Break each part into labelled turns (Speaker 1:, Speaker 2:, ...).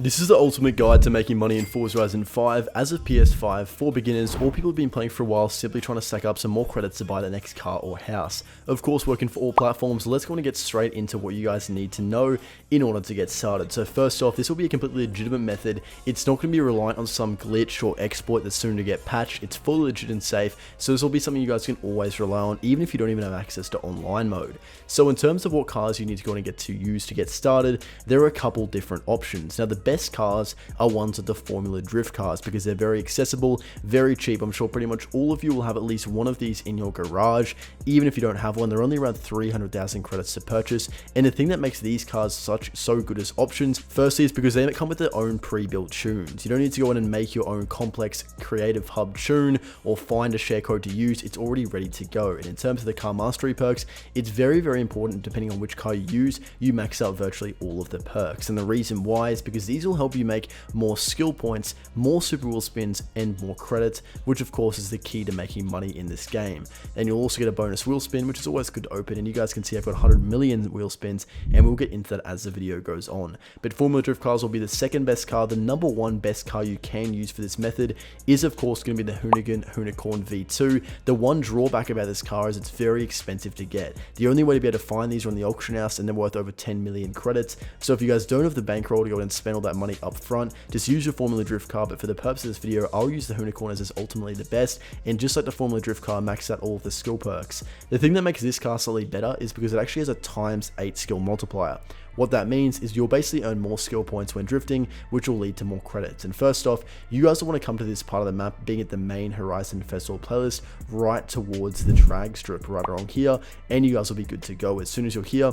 Speaker 1: This is the ultimate guide to making money in Forza Horizon 5 as of PS5 for beginners or people who've been playing for a while simply trying to stack up some more credits to buy their next car or house. Of course, working for all platforms, let's go and get straight into what you guys need to know in order to get started. So first off, this will be a completely legitimate method. It's not going to be reliant on some glitch or exploit that's soon to get patched. It's fully legit and safe, so this will be something you guys can always rely on even if you don't even have access to online mode. So in terms of what cars you need to go and get to use to get started, there are a couple different options. Now the best cars are ones with the Formula Drift cars because they're very accessible, very cheap. I'm sure pretty much all of you will have at least one of these in your garage. Even if you don't have one, they're only around 300,000 credits to purchase. And the thing that makes these cars so good as options, firstly, is because they come with their own pre-built tunes. You don't need to go in and make your own complex creative hub tune or find a share code to use. It's already ready to go. And in terms of the car mastery perks, it's very important depending on which car you use, you max out virtually all of the perks. And the reason why is because these will help you make more skill points, more super wheel spins, and more credits, which of course is the key to making money in this game. And you'll also get a bonus wheel spin, which is always good to open, and you guys can see I've got 100 million wheel spins, and we'll get into that as the video goes on. But Formula Drift cars will be the second best car. The number one best car you can use for this method is of course going to be the Hoonigan Hoonicorn V2. The one drawback about this car is it's very expensive to get. The only way to be able to find these are on the auction house, and they're worth over 10 million credits. So if you guys don't have the bankroll to go and spend all that money up front, just use your Formula Drift car. But for the purpose of this video, I'll use the Hoonicorn as ultimately the best, and just like the Formula Drift car, max out all of the skill perks. The thing that makes this car slightly better is because it actually has a ×8 skill multiplier. What that means is you'll basically earn more skill points when drifting, which will lead to more credits. And first off, you guys will want to come to this part of the map, being at the main Horizon Festival playlist, right towards the drag strip right along here, and you guys will be good to go. As soon as you're here,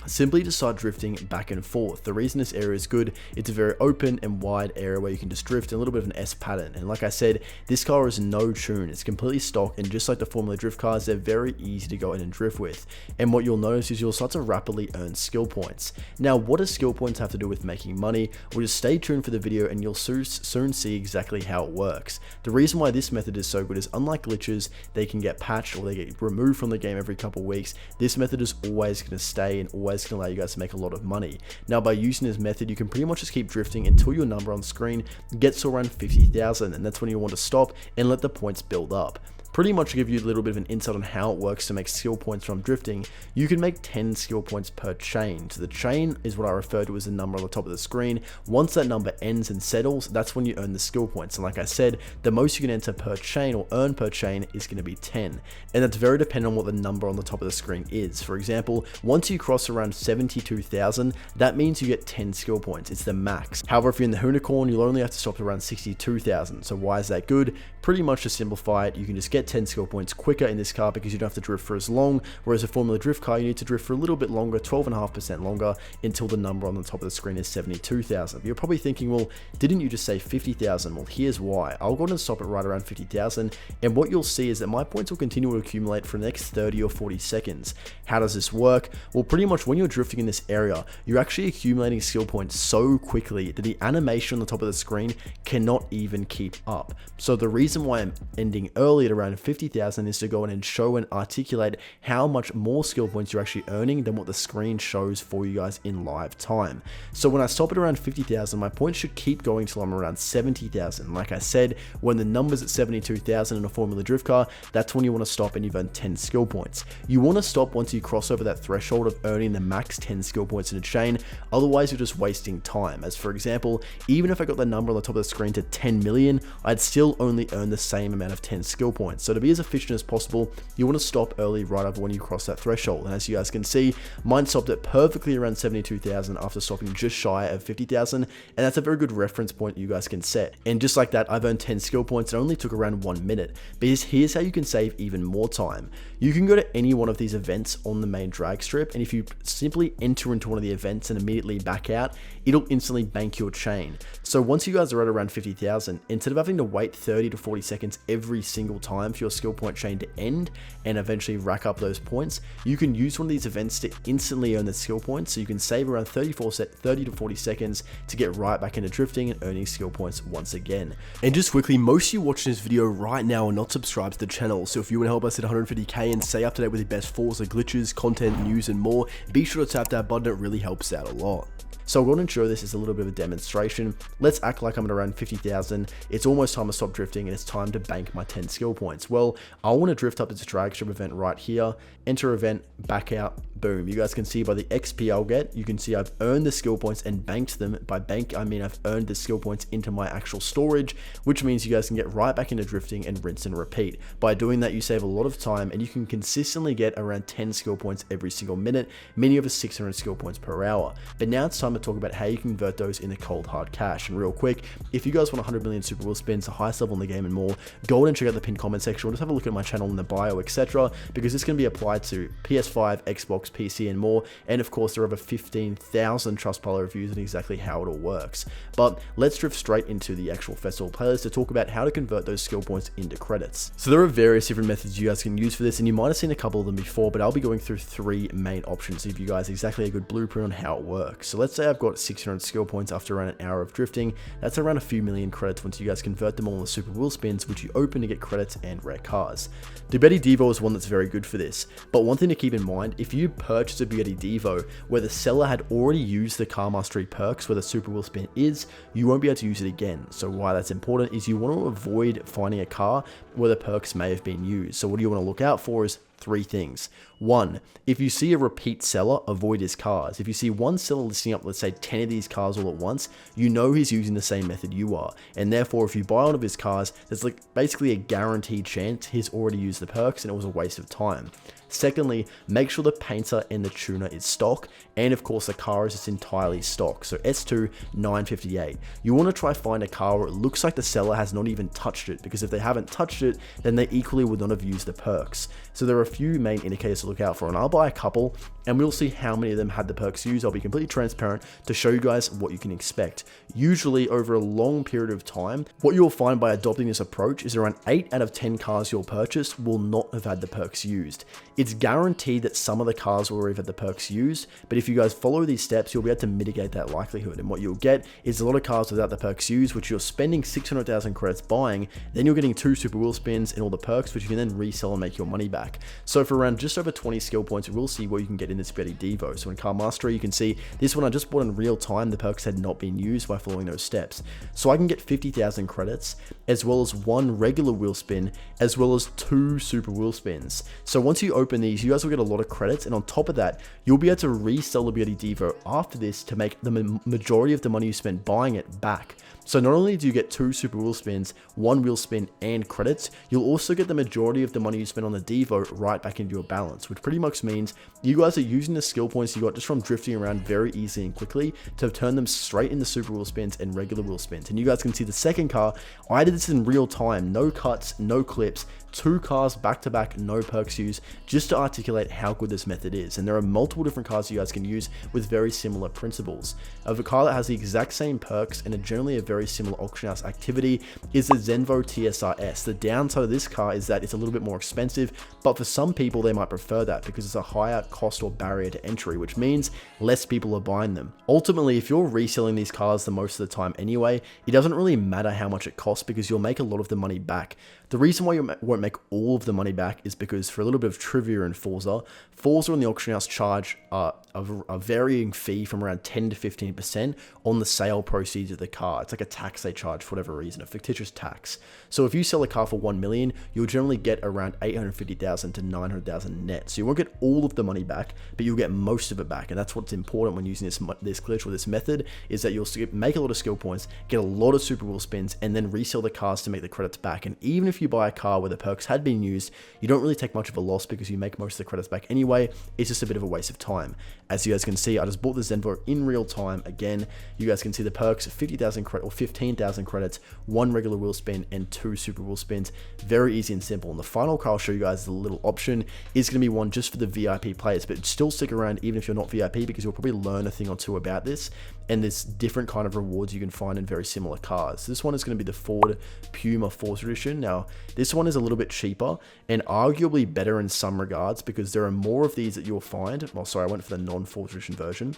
Speaker 1: simply just start drifting back and forth. The reason this area is good, it's a very open and wide area where you can just drift in a little bit of an S pattern. And like I said, this car is no tune, it's completely stock, and just like the Formula Drift cars, they're very easy to go in and drift with. And what you'll notice is you'll start to rapidly earn skill points. Now, what does skill points have to do with making money? Well, just stay tuned for the video and you'll soon see exactly how it works. The reason why this method is so good is, unlike glitches, they can get patched or they get removed from the game every couple of weeks. This method is always going to stay and always going to allow you guys to make a lot of money. Now, by using this method, you can pretty much just keep drifting until your number on screen gets to around 50,000, and that's when you want to stop and let the points build up. Pretty much to give you a little bit of an insight on how it works to make skill points from drifting, you can make 10 skill points per chain. So the chain is what I refer to as the number on the top of the screen. Once that number ends and settles, that's when you earn the skill points. And like I said, the most you can enter per chain or earn per chain is going to be 10. And that's very dependent on what the number on the top of the screen is. For example, once you cross around 72,000, that means you get 10 skill points. It's the max. However, if you're in the Hoonicorn, you'll only have to stop around 62,000. So why is that good? Pretty much to simplify it, you can just get 10 skill points quicker in this car because you don't have to drift for as long, whereas a Formula Drift car, you need to drift for a little bit longer, 12.5% longer, until the number on the top of the screen is 72,000. You're probably thinking, well, didn't you just say 50,000? Well, here's why. I'll go ahead and stop it right around 50,000, and what you'll see is that my points will continue to accumulate for the next 30 or 40 seconds. How does this work? Well, pretty much when you're drifting in this area, you're actually accumulating skill points so quickly that the animation on the top of the screen cannot even keep up. So the reason why I'm ending early at around 50,000 is to go in and show and articulate how much more skill points you're actually earning than what the screen shows for you guys in live time. So when I stop at around 50,000, my points should keep going till I'm around 70,000. Like I said, when the number's at 72,000 in a Formula Drift car, that's when you want to stop and you've earned 10 skill points. You want to stop once you cross over that threshold of earning the max 10 skill points in a chain, otherwise you're just wasting time. As for example, even if I got the number on the top of the screen to 10 million, I'd still only earn the same amount of 10 skill points. So to be as efficient as possible, you want to stop early right after when you cross that threshold. And as you guys can see, mine stopped at perfectly around 72,000 after stopping just shy of 50,000, and that's a very good reference point you guys can set. And just like that, I've earned 10 skill points. It only took around 1 minute. But here's how you can save even more time. You can go to any one of these events on the main drag strip, and if you simply enter into one of the events and immediately back out, it'll instantly bank your chain. So once you guys are at around 50,000, instead of having to wait 30 to 40 seconds every single time time for your skill point chain to end and eventually rack up those points, you can use one of these events to instantly earn the skill points, so you can save around 30 to 40 seconds to get right back into drifting and earning skill points once again. And just quickly, most of you watching this video right now are not subscribed to the channel, so if you want to help us at 150k and stay up to date with the best Forza glitches, content, news and more, be sure to tap that button, it really helps out a lot. So I'll go ahead and show this as a little bit of a demonstration. Let's act like I'm at around 50,000. It's almost time to stop drifting and it's time to bank my 10 skill points. Well, I want to drift up this drag strip event right here, enter event, back out, boom. You guys can see by the XP I'll get, you can see I've earned the skill points and banked them. By bank, I mean I've earned the skill points into my actual storage, which means you guys can get right back into drifting and rinse and repeat. By doing that, you save a lot of time and you can consistently get around 10 skill points every single minute, meaning over 600 skill points per hour. But now it's time to talk about how you can convert those into cold hard cash. And real quick, if you guys want 100 million super wheel spins, the highest level in the game and more, go ahead and check out the pinned comment section or just have a look at my channel in the bio, etc., because this can be applied to PS5, Xbox, PC and more. And of course, there are over 15,000 Trustpilot reviews on exactly how it all works. But let's drift straight into the actual festival playlist to talk about how to convert those skill points into credits. So there are various different methods you guys can use for this, and you might have seen a couple of them before, but I'll be going through 3 main options to give you guys exactly a good blueprint on how it works. So let's say I've got 600 skill points after around an hour of drifting. That's around a few million credits once you guys convert them all into super wheel spins, which you open to get credits and rare cars. The Bugatti Devo is one that's very good for this, but one thing to keep in mind, if you purchase a Bugatti Devo where the seller had already used the Car Mastery perks where the super wheel spin is, you won't be able to use it again. So why that's important is you want to avoid finding a car where the perks may have been used. So what you want to look out for is 3 things. 1, if you see a repeat seller, avoid his cars. If you see one seller listing up, let's say 10 of these cars all at once, you know he's using the same method you are. And therefore, if you buy one of his cars, there's like basically a guaranteed chance he's already used the perks and it was a waste of time. Secondly, make sure the painter and the tuner is stock, and of course the car is just entirely stock. So S2 958. You want to try find a car where it looks like the seller has not even touched it, because if they haven't touched it, then they equally would not have used the perks. So there are a few main indicators to look out for, and I'll buy a couple and we'll see how many of them had the perks used. I'll be completely transparent to show you guys what you can expect. Usually over a long period of time, what you'll find by adopting this approach is around 8 out of 10 cars you'll purchase will not have had the perks used. It's guaranteed that some of the cars will have had the perks used, but if you guys follow these steps, you'll be able to mitigate that likelihood. And what you'll get is a lot of cars without the perks used, which you're spending 600,000 credits buying, then you're getting 2 super wheel spins and all the perks, which you can then resell and make your money back. So for around just over 20 skill points, we'll see what you can get in this Bugatti Devo. So in Car Mastery, you can see this one I just bought in real time. The perks had not been used by following those steps. So I can get 50,000 credits, as well as 1 regular wheel spin, as well as 2 super wheel spins. So once you open these, you guys will get a lot of credits, and on top of that, you'll be able to resell the Bugatti Devo after this to make the majority of the money you spent buying it back. So not only do you get 2 super wheel spins, 1 wheel spin and credits, you'll also get the majority of the money you spent on the Devo right back into your balance, which pretty much means you guys are using the skill points you got just from drifting around very easily and quickly to turn them straight into super wheel spins and regular wheel spins. And you guys can see the second car, I did this in real time, no cuts, no clips, 2 cars back to back, no perks used, just to articulate how good this method is. And there are multiple different cars you guys can use with very similar principles. Of a car that has the exact same perks and generally a very similar auction house activity is the Zenvo TSR-S. The downside of this car is that it's a little bit more expensive, but for some people they might prefer that because it's a higher cost or barrier to entry, which means less people are buying them. Ultimately, if you're reselling these cars the most of the time anyway, it doesn't really matter how much it costs because you'll make a lot of the money back. The reason why you won't make all of the money back is because, for a little bit of trivia in Forza and the auction house charge a varying fee from around 10 to 15% on the sale proceeds of the car. It's like a tax they charge for whatever reason, a fictitious tax. So if you sell a car for 1 million, you'll generally get around 850,000 to 900,000 net. So you won't get all of the money back, but you'll get most of it back. And that's what's important when using this glitch or this method, is that you'll make a lot of skill points, get a lot of super wheel spins, and then resell the cars to make the credits back. And even if you buy a car where the perks had been used, you don't really take much of a loss because you make most of the credits back anyway. It's just a bit of a waste of time. As you guys can see, I just bought the Zenvo in real time. Again, you guys can see the perks, 50,000 credit or 15,000 credits, 1 regular wheel spin, and 2 super wheel spins. Very easy and simple. And the final car I'll show you guys as a little option is going to be one just for the VIP players, but still stick around even if you're not VIP, because you'll probably learn a thing or two about this, and there's different kind of rewards you can find in very similar cars. So this one is going to be the Ford Puma 4th edition. Now, this one is a little bit cheaper and arguably better in some regards, because there are more of these that you'll find. Well, sorry, I went for the non-4th edition version.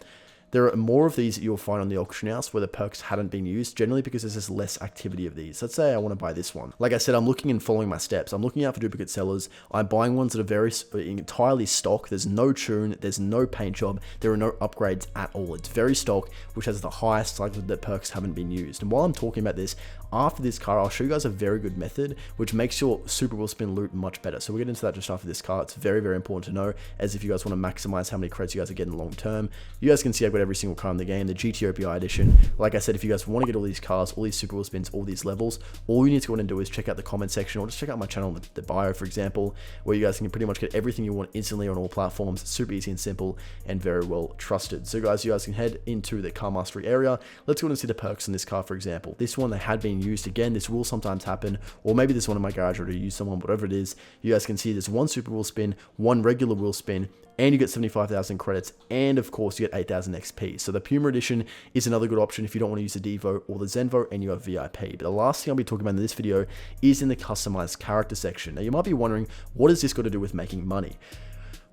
Speaker 1: There are more of these that you'll find on the auction house where the perks hadn't been used, generally because there's just less activity of these. Let's say I want to buy this one. Like I said, I'm looking and following my steps. I'm looking out for duplicate sellers. I'm buying ones that are very entirely stock. There's no tune, there's no paint job, there are no upgrades at all. It's very stock, which has the highest likelihood that perks haven't been used. And while I'm talking about this, after this car, I'll show you guys a very good method which makes your super wheel spin loot much better. So we'll get into that just after this car. It's very, very important to know, as if you guys want to maximize how many credits you guys are getting long term. You guys can see I've got every single car in the game, the GTOPI edition. Like I said, if you guys want to get all these cars, all these super wheel spins, all these levels, all you need to go in and do is check out the comment section, or just check out my channel, the bio, for example, where you guys can pretty much get everything you want instantly on all platforms. Super easy and simple, and very well trusted. So guys, you guys can head into the car mastery area. Let's go and see the perks in this car, for example. This one, they had been used. Again, this will sometimes happen, or maybe this one in my garage already used someone, whatever it is. You guys can see there's 1 super wheel spin, 1 regular wheel spin, and you get 75,000 credits, and of course you get 8,000 XP. So the Puma edition is another good option if you don't want to use the Devo or the Zenvo and you have VIP. But the last thing I'll be talking about in this video is in the customized character section. Now you might be wondering, what has this got to do with making money?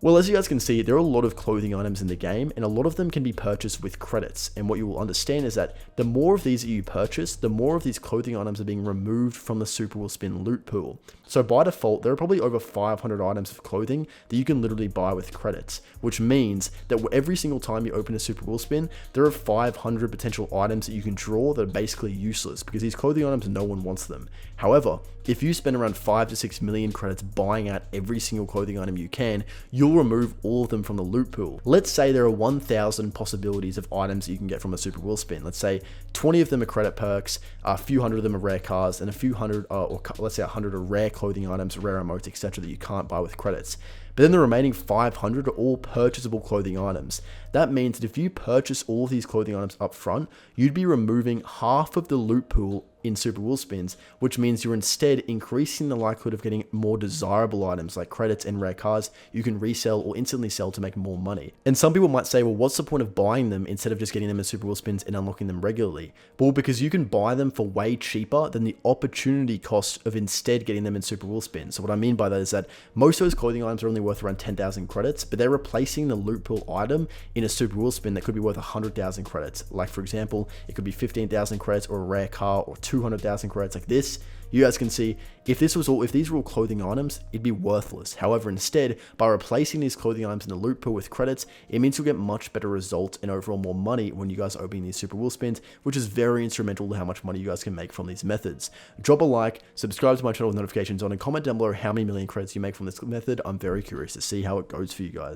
Speaker 1: Well, as you guys can see, there are a lot of clothing items in the game, and a lot of them can be purchased with credits. And what you will understand is that the more of these that you purchase, the more of these clothing items are being removed from the super wheel spin loot pool. So by default, there are probably over 500 items of clothing that you can literally buy with credits, which means that every single time you open a super wheel spin, there are 500 potential items that you can draw that are basically useless, because these clothing items, no one wants them. However, if you spend around 5 to 6 million credits buying out every single clothing item you can, you'll remove all of them from the loot pool. Let's say there are 1,000 possibilities of items that you can get from a super wheel spin. Let's say 20 of them are credit perks, a few hundred of them are rare cars, and a few hundred, or let's say 100 are rare clothing items, rare emotes, etc. that you can't buy with credits. But then the remaining 500 are all purchasable clothing items. That means that if you purchase all of these clothing items up front, you'd be removing half of the loot pool in super wheel spins, which means you're instead increasing the likelihood of getting more desirable items like credits and rare cars you can resell or instantly sell to make more money. And some people might say, well, what's the point of buying them instead of just getting them in super wheel spins and unlocking them regularly? Well, because you can buy them for way cheaper than the opportunity cost of instead getting them in super wheel spins. So what I mean by that is that most of those clothing items are only worth around 10,000 credits, but they're replacing the loot pool item in a super wheel spin that could be worth 100,000 credits. Like for example, it could be 15,000 credits or a rare car, or 200,000 credits like this. You guys can see if these were all clothing items, it'd be worthless. However, instead, by replacing these clothing items in the loot pool with credits, it means you'll get much better results and overall more money when you guys are opening these super wheel spins, which is very instrumental to how much money you guys can make from these methods. Drop a like, subscribe to my channel with notifications on, and comment down below how many million credits you make from this method. I'm very curious to see how it goes for you guys.